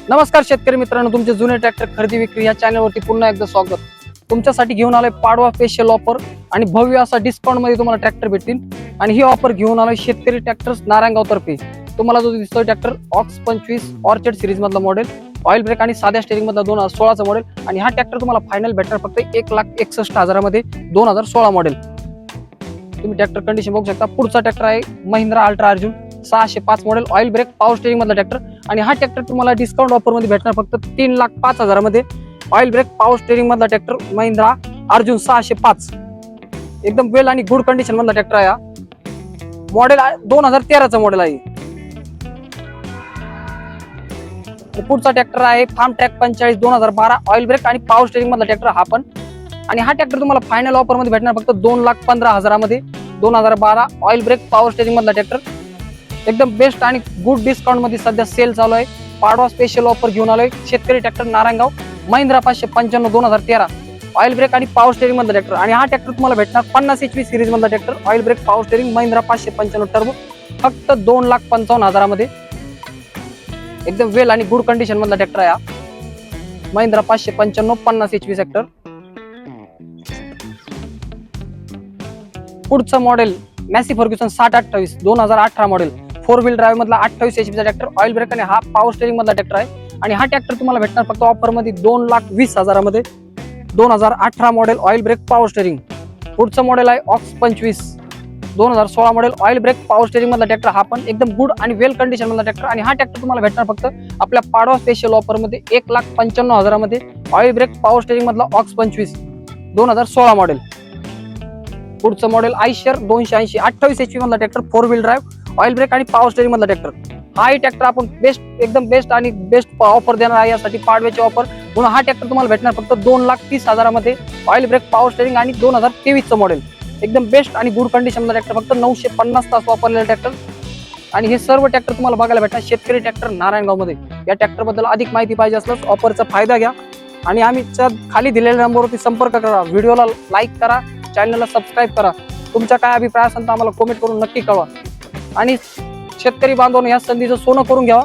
नमस्कार शेतकरी मित्रांनो, तुमचे जुने ट्रॅक्टर खरेदी विक्री या चॅनलवरती पुन्हा एकदा स्वागत. तुमच्यासाठी घेऊन आलोय पाडवा स्पेशल ऑफर आणि भव्य असा डिस्काउंट मध्ये तुम्हाला ट्रॅक्टर भेटतील. आणि ही ऑफर घेऊन आलोय शेतकरी ट्रॅक्टर्स नारायणगाव तर्फे. तुम्हाला जो दिसतोय ट्रॅक्टर ऑक्स 25 ऑर्चर्ड सिरीज मधला मॉडेल, ऑइल ब्रेक आणि साध्या स्टेरिंग मधला 2016चा मॉडेल. आणि हा ट्रॅक्टर तुम्हाला फायनल भेटणार फक्त 1,61,000 मध्ये 2016 मॉडेल. तुम्ही ट्रॅक्टर कंडिशन बघू शकता. पुढचा ट्रॅक्टर आहे Mahindra ultra Arjun 605 model, oil brake power steering मधला ट्रॅक्टर. आणि हा ट्रॅक्टर तुम्हाला डिस्काउंट ऑफर मध्ये भेटणार फक्त 3,05,000 मध्ये, ऑइल ब्रेक पॉवर स्टेरिंग मधला ट्रॅक्टर महिंद्रा अर्जुन 605. एकदम वेल आणि गुड कंडिशन मधला ट्रॅक्टर आहे. मॉडेल 2013चा मॉडेल आहे. पुढचा ट्रॅक्टर आहे फार्म ट्रॅक 45 2012, ऑइल ब्रेक आणि पॉवर स्टेरिंग मधला ट्रॅक्टर हा पण. आणि हा ट्रॅक्टर तुम्हाला फायनल ऑफर मध्ये भेटणार फक्त 2,15,000 मध्ये 2012, ऑइल ब्रेक पॉवर स्टेरिंग मधला ट्रॅक्टर. एकदम बेस्ट आणि गुड डिस्काउंट मध्ये सध्या सेल चालू आहे. पाडवा स्पेशल ऑफर घेऊन आलोय शेतकरी tractor Narayangaon. Mahindra 595 2013, oil brake आणि पॉवर स्टेरिंग मधला ट्रॅक्टर. आणि हा ट्रॅक्टर तुम्हाला भेटणार 50 HP सिरीज मधला tractor, oil brake power steering Mahindra 595 turbo फक्त 2,55,000 मध्ये. एकदम वेल आणि गुड कंडिशन मधला ट्रॅक्टर आहे. Mahindra 595 50 HP sector. पुढचं model Massey Ferguson 6028 2018 model, 4 wheel drive मधला 28 HP चा ट्रॅक्टर, ऑइल ब्रेक आणि हा पॉवर स्टेरिंग मधला ट्रॅक्टर आहे. आणि हा ट्रॅक्टर तुम्हाला भेटणार फक्त ऑफर मध्ये 2,20,000 मध्ये 2018 model, oil brake power steering. पुढचं मॉडेल आहे ऑक्स 25 2016 model, oil brake power steering मधला ट्रॅक्टर हा पण. एकदम गुड आणि वेल कंडिशन मधला ट्रॅक्टर. आणि हा ट्रॅक्टर तुम्हाला भेटणार फक्त आपल्या पाडवा स्पेशल ऑफर मध्ये 1,95,000 मध्ये, ऑइल ब्रेक पॉवर स्टेरिंग मधला ऑक्स 25 2016 मॉडेल. पुढचं मॉडेल आयशर 280 28 HP मधला tractor, 4 wheel drive, oil brake आणि पॉवर स्टेरिंग मधला ट्रॅक्टर. हाही ट्रॅक्टर आपण एकदम बेस्ट आणि बेस्ट ऑफर देणार आहे यासाठी पाडव्याची ऑफर म्हणून. हा ट्रॅक्टर तुम्हाला भेटणार फक्त 2,30,000 मध्ये, ऑइल ब्रेक पॉवर स्टेरिंग आणि 2023चं मॉडेल. एकदम बेस्ट आणि गुड कंडिशन मधला ट्रॅक्टर, फक्त 950 तास वापरलेला ट्रॅक्टर. आणि हे सर्व ट्रॅक्टर तुम्हाला बघायला भेटणार शेतकरी ट्रॅक्टर नारायणगाव मध्ये. या ट्रॅक्टर बद्दल अधिक माहिती पाहिजे असल्यास ऑफरचा फायदा घ्या आणि आम्ही खाली दिलेल्या नंबरवरती संपर्क करा. व्हिडिओला लाईक करा, चॅनलला सबस्क्राईब करा. तुमचा काय अभिप्राय असेल तर आम्हाला कमेंट करून नक्की कळवा. आणि शेतकरी बांधवांनो या संधीचं सोनं करून घ्यावा.